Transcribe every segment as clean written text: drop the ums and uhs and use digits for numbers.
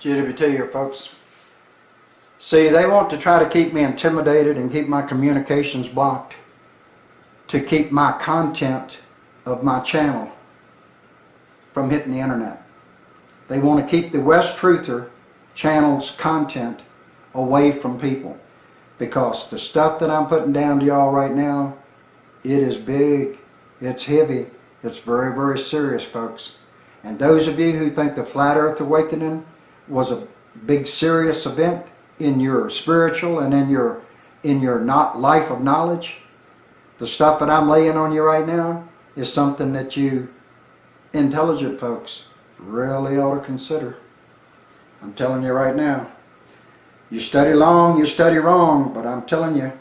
GWT here, folks. See, they want to try to keep me intimidated and keep my communications blocked to keep my content of my channel from hitting the internet. They want to keep the Wes Truther channel's content away from people, because the stuff that I'm putting down to y'all right now, it is big, it's heavy, it's very, very serious, folks. And those of you who think the Flat Earth Awakening was a big serious event in your spiritual and in your not life of knowledge, the stuff that I'm laying on you right now is something that you intelligent folks really ought to consider. I'm telling you right now. You study long, you study wrong, but I'm telling you,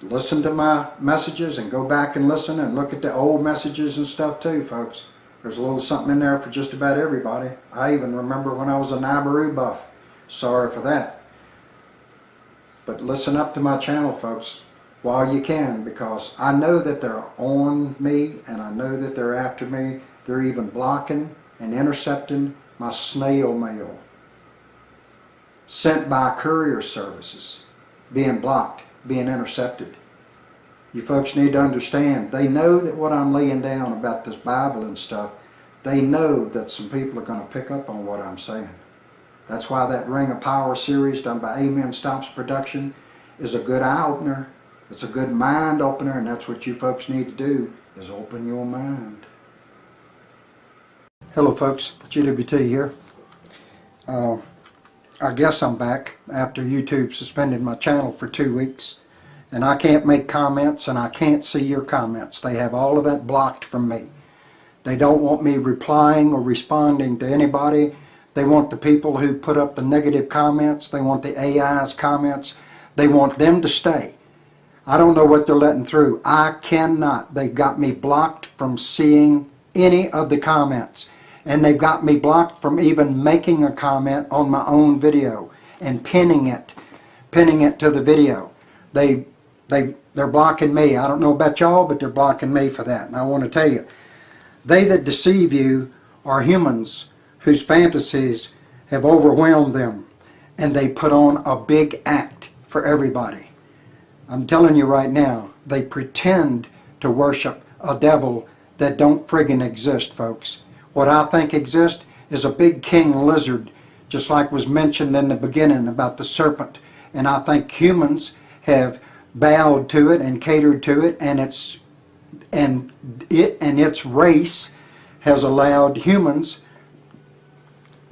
listen to my messages and go back and listen and look at the old messages and stuff too, folks. There's a little something in there for just about everybody. I even remember when I was a Nabaru buff. Sorry for that. But listen up to my channel, folks, while you can, because I know that they're on me and I know that they're after me. They're even blocking and intercepting my snail mail sent by courier services, being blocked, being intercepted. You folks need to understand, they know that what I'm laying down about this Bible and stuff, they know that some people are going to pick up on what I'm saying. That's why that Ring of Power series done by Amen Stops Production is a good eye-opener. It's a good mind opener, and that's what you folks need to do, is open your mind. Hello folks, GWT here. I guess I'm back after YouTube suspended my channel for 2 weeks. And I can't make comments and I can't see your comments. They have all of that blocked from me. They don't want me replying or responding to anybody. They want the people who put up the negative comments. They want the AI's comments. They want them to stay. I don't know what they're letting through. I cannot. They've got me blocked from seeing any of the comments. And they've got me blocked from even making a comment on my own video and pinning it to the video. They're blocking me. I don't know about y'all, but they're blocking me for that. And I want to tell you, they that deceive you are humans whose fantasies have overwhelmed them, and they put on a big act for everybody. I'm telling you right now, they pretend to worship a devil that don't friggin' exist, folks. What I think exists is a big king lizard, just like was mentioned in the beginning about the serpent. And I think humans have bowed to it and catered to it, and it and its race has allowed humans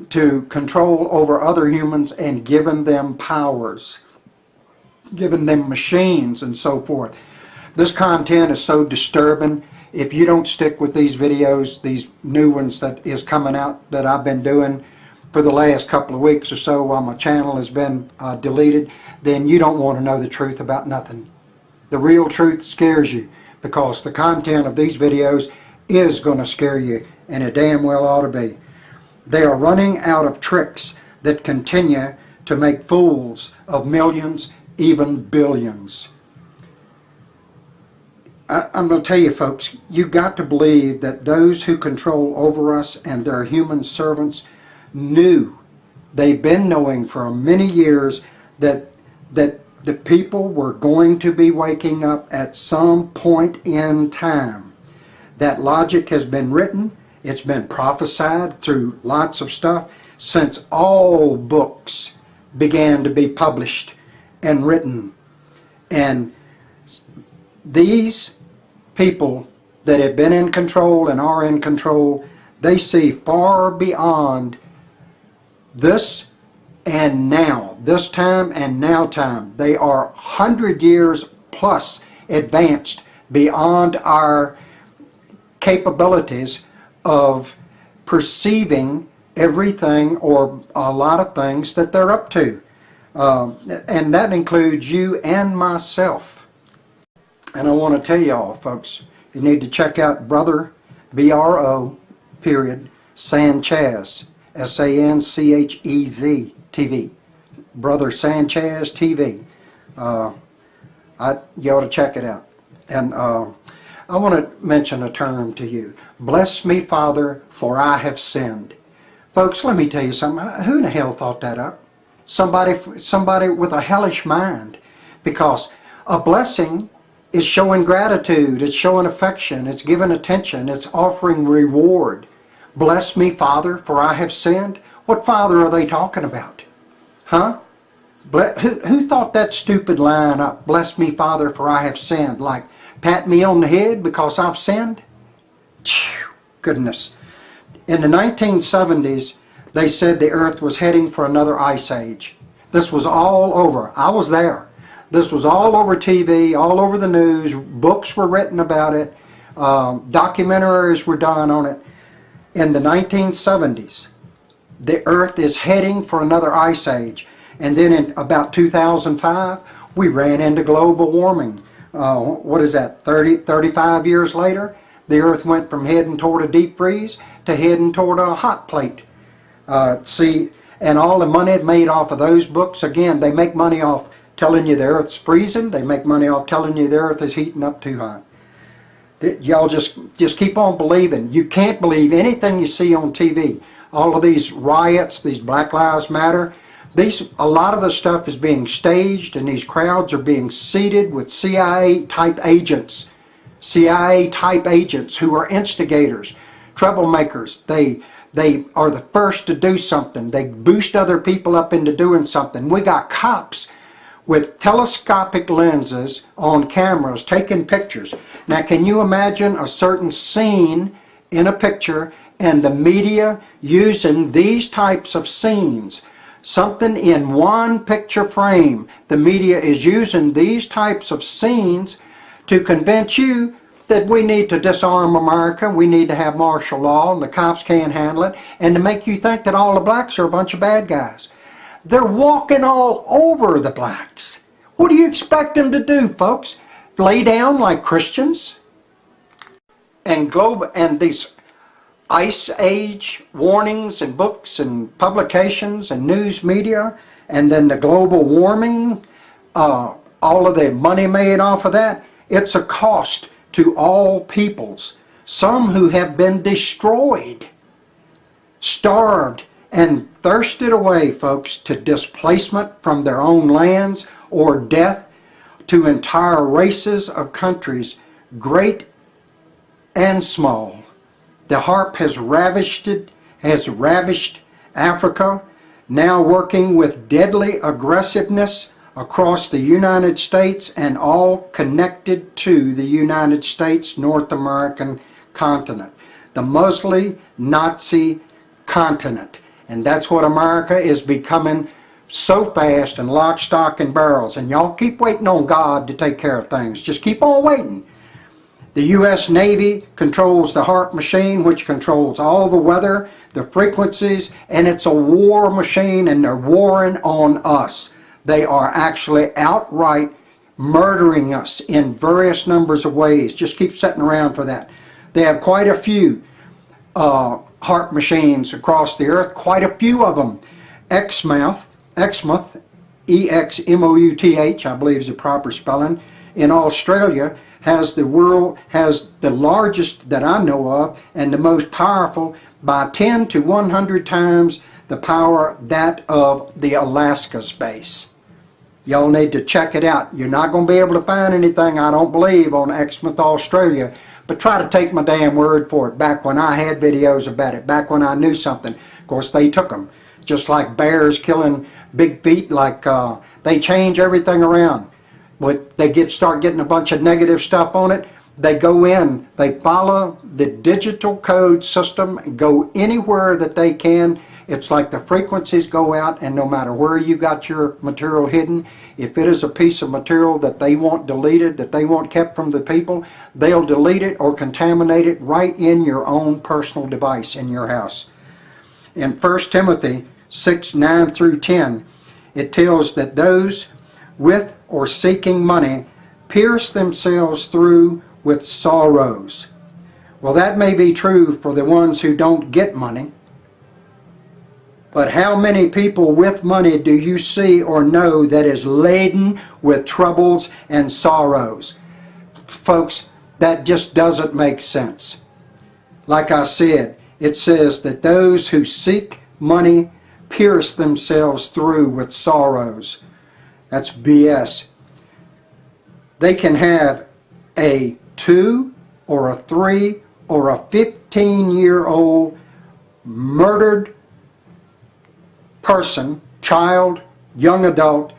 to control over other humans and given them powers, given them machines and so forth. This content is so disturbing. If you don't stick with these videos, these new ones that is coming out that I've been doing for the last couple of weeks or so while my channel has been deleted, then you don't want to know the truth about nothing. The real truth scares you, because the content of these videos is going to scare you, and it damn well ought to be. They are running out of tricks that continue to make fools of millions, even billions. I'm going to tell you folks, you've got to believe that those who control over us and their human servants knew, they've been knowing for many years, that the people were going to be waking up at some point in time. That logic has been written, it's been prophesied through lots of stuff since all books began to be published and written. And these people that have been in control and are in control, they see far beyond this and now, this time and now time. They are 100 years plus advanced beyond our capabilities of perceiving everything or a lot of things that they're up to. And that includes you and myself. And I want to tell y'all, folks, you need to check out Brother, B-R-O, period, Sanchez, S-A-N-C-H-E-Z, TV. Brother Sanchez TV. You ought to check it out. And I want to mention a term to you. Bless me, Father, for I have sinned. Folks, let me tell you something. Who in the hell thought that up? Somebody with a hellish mind. Because a blessing is showing gratitude, it's showing affection, it's giving attention, it's offering reward. Bless me, Father, for I have sinned. What Father are they talking about? Huh? Who thought that stupid line up? Bless me, Father, for I have sinned. Like, pat me on the head because I've sinned? Goodness. In the 1970s, they said the earth was heading for another ice age. This was all over. I was there. This was all over TV, all over the news. Books were written about it. Documentaries were done on it. In the 1970s, the earth is heading for another ice age. And then in about 2005, we ran into global warming. What is that, 35 years later? The earth went from heading toward a deep freeze to heading toward a hot plate. And all the money made off of those books, again, they make money off telling you the earth's freezing. They make money off telling you the earth is heating up too hot. Y'all just keep on believing. You can't believe anything you see on TV. All of these riots, these Black Lives Matter, a lot of the stuff is being staged, and these crowds are being seated with CIA-type agents. CIA-type agents who are instigators, troublemakers. They are the first to do something. They boost other people up into doing something. We got cops with telescopic lenses on cameras taking pictures. Now, can you imagine a certain scene in a picture and the media using these types of scenes? Something in one picture frame. The media is using these types of scenes to convince you that we need to disarm America, we need to have martial law, and the cops can't handle it, and to make you think that all the blacks are a bunch of bad guys. They're walking all over the blacks. What do you expect them to do, folks? Lay down like Christians? And these ice age warnings and books and publications and news media, and then the global warming, all of the money made off of that, it's a cost to all peoples, some who have been destroyed, starved, and thirsted away, folks, to displacement from their own lands or death, to entire races of countries, great and small. The harp has ravished Africa, now working with deadly aggressiveness across the United States and all connected to the United States North American continent, the Muslim Nazi continent. And that's what America is becoming so fast, and lock, stock, and barrels. And y'all keep waiting on God to take care of things. Just keep on waiting. The U.S. Navy controls the HAARP machine, which controls all the weather, the frequencies, and it's a war machine, and they're warring on us. They are actually outright murdering us in various numbers of ways. Just keep sitting around for that. They have quite a few HAARP machines across the earth, quite a few of them. Exmouth, E-X-M-O-U-T-H, I believe is the proper spelling, in Australia, has the largest that I know of, and the most powerful by 10 to 100 times the power that of the Alaska's base. Y'all need to check it out. You're not going to be able to find anything, I don't believe, on Exmouth, Australia, but try to take my damn word for it. Back when I had videos about it, back when I knew something, of course they took them. Just like bears killing big feet, like they change everything around. But they start getting a bunch of negative stuff on it. They go in, they follow the digital code system, go anywhere that they can. It's like the frequencies go out, and no matter where you got your material hidden, if it is a piece of material that they want deleted, that they want kept from the people, they'll delete it or contaminate it right in your own personal device in your house. In 1 Timothy 6:9 through 10, it tells that those with or seeking money pierce themselves through with sorrows. Well, that may be true for the ones who don't get money, but how many people with money do you see or know that is laden with troubles and sorrows? Folks, that just doesn't make sense. Like I said, it says that those who seek money, pierce themselves through with sorrows. That's BS. They can have a 2 or a 3 or a 15-year-old murdered person, child, young adult,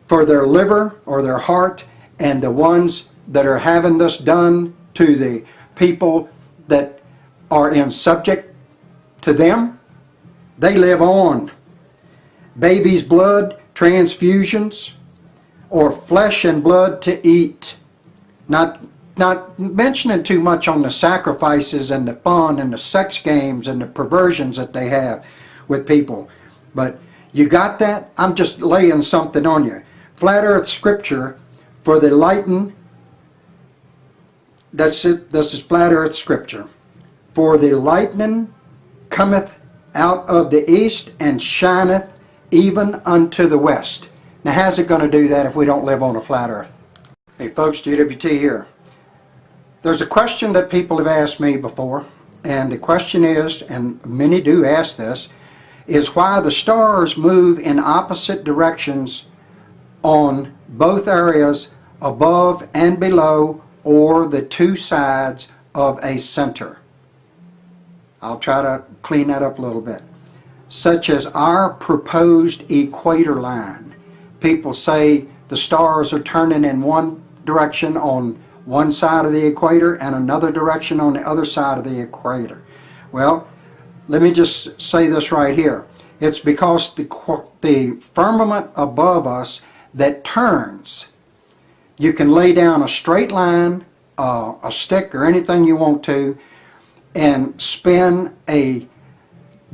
for their liver or their heart, and the ones that are having this done to the people that are in subject to them, they live on. Baby's blood transfusions, or flesh and blood to eat. Not mentioning too much on the sacrifices and the fun and the sex games and the perversions that they have with people. But you got that? I'm just laying something on you. Flat Earth Scripture for the lightning. That's it. This is Flat Earth Scripture. For the lightning cometh out of the east and shineth even unto the west. Now how's it going to do that if we don't live on a flat earth? Hey folks, GWT here. There's a question that people have asked me before, and the question is, and many do ask this, is why the stars move in opposite directions on both areas above and below, or the two sides of a center. I'll try to clean that up a little bit. Such as our proposed equator line. People say the stars are turning in one direction on one side of the equator and another direction on the other side of the equator. Well, let me just say this right here. It's because the firmament above us that turns. You can lay down a straight line, a stick, or anything you want to, and spin a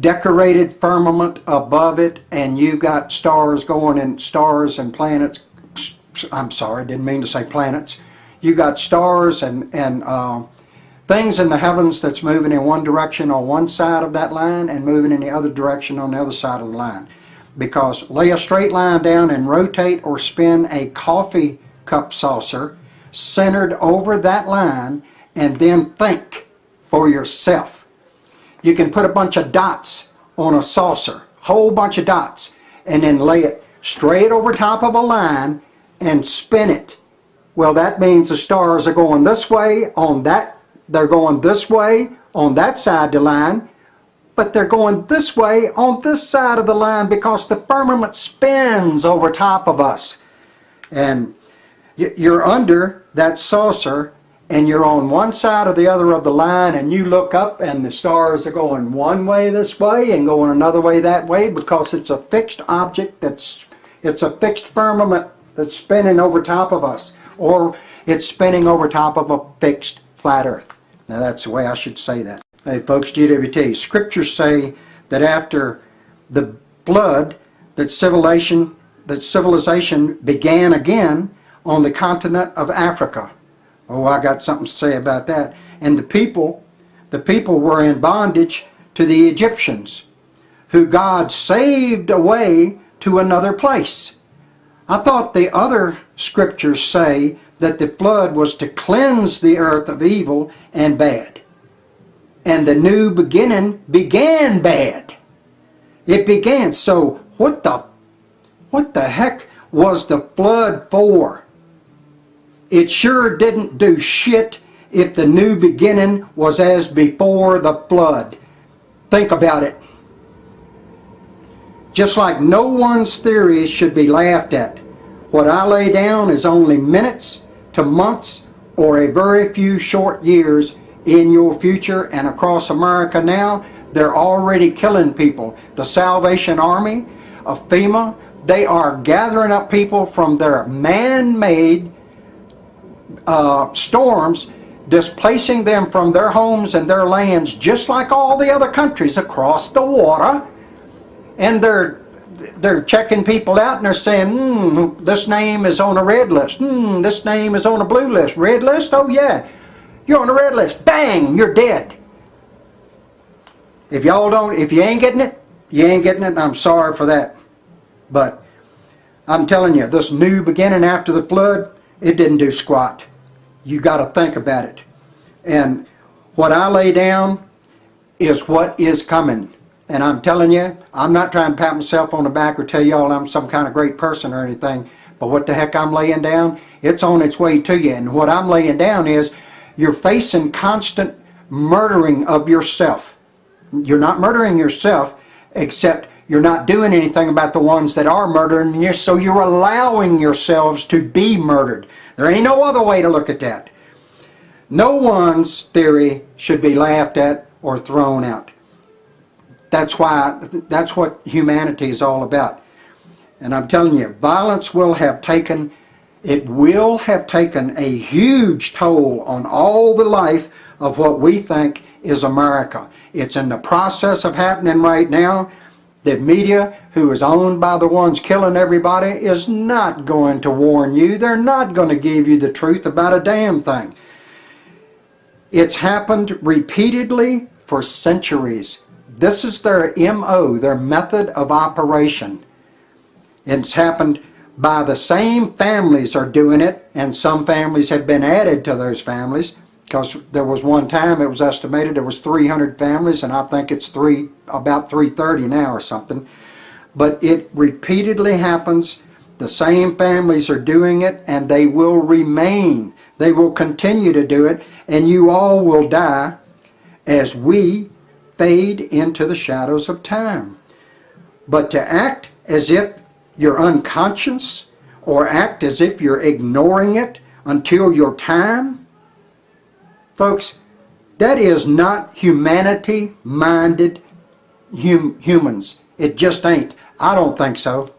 decorated firmament above it, and you got stars going, and stars and planets. I'm sorry, didn't mean to say planets. You got stars and things in the heavens that's moving in one direction on one side of that line and moving in the other direction on the other side of the line. Because lay a straight line down and rotate or spin a coffee cup saucer centered over that line, and then think for yourself. You can put a bunch of dots on a saucer, whole bunch of dots, and then lay it straight over top of a line and spin it. Well, that means the stars are going this way on that, they're going this way on that side of the line, but they're going this way on this side of the line because the firmament spins over top of us. And you're under that saucer, and you're on one side or the other of the line, and you look up and the stars are going one way this way and going another way that way, because it's a fixed object, it's a fixed firmament that's spinning over top of us, or it's spinning over top of a fixed flat earth. Now that's the way I should say that. Hey folks, GWT, scriptures say that after the flood, that civilization began again on the continent of Africa. Oh, I got something to say about that. And the people were in bondage to the Egyptians, who God saved away to another place. I thought the other scriptures say that the flood was to cleanse the earth of evil and bad. And the new beginning began bad. It began. So what the heck was the flood for? It sure didn't do shit if the new beginning was as before the flood. Think about it. Just like no one's theory should be laughed at. What I lay down is only minutes to months or a very few short years in your future. And across America now, they're already killing people. The Salvation Army of FEMA, they are gathering up people from their man-made storms, displacing them from their homes and their lands, just like all the other countries across the water. And they're checking people out, and they're saying, this name is on a red list. This name is on a blue list. Red list? Oh yeah, you're on a red list. Bang, you're dead. If you ain't getting it, you ain't getting it, and I'm sorry for that. But I'm telling you, this new beginning after the flood, it didn't do squat. You got to think about it. And what I lay down is what is coming. And I'm telling you, I'm not trying to pat myself on the back or tell y'all I'm some kind of great person or anything, but what the heck I'm laying down, it's on its way to you. And what I'm laying down is you're facing constant murdering of yourself. You're not murdering yourself, except you're not doing anything about the ones that are murdering you, so you're allowing yourselves to be murdered. There ain't no other way to look at that. No one's theory should be laughed at or thrown out. That's what humanity is all about. And I'm telling you, violence will have taken a huge toll on all the life of what we think is America. It's in the process of happening right now. The media, who is owned by the ones killing everybody, is not going to warn you. They're not going to give you the truth about a damn thing. It's happened repeatedly for centuries. This is their MO, their method of operation. It's happened by the same families are doing it, and some families have been added to those families, because there was one time it was estimated there was 300 families, and I think it's about 330 now or something. But it repeatedly happens. The same families are doing it, and they will remain. They will continue to do it, and you all will die as we fade into the shadows of time. But to act as if you're unconscious, or act as if you're ignoring it until your time, folks, that is not humanity-minded humans. It just ain't. I don't think so.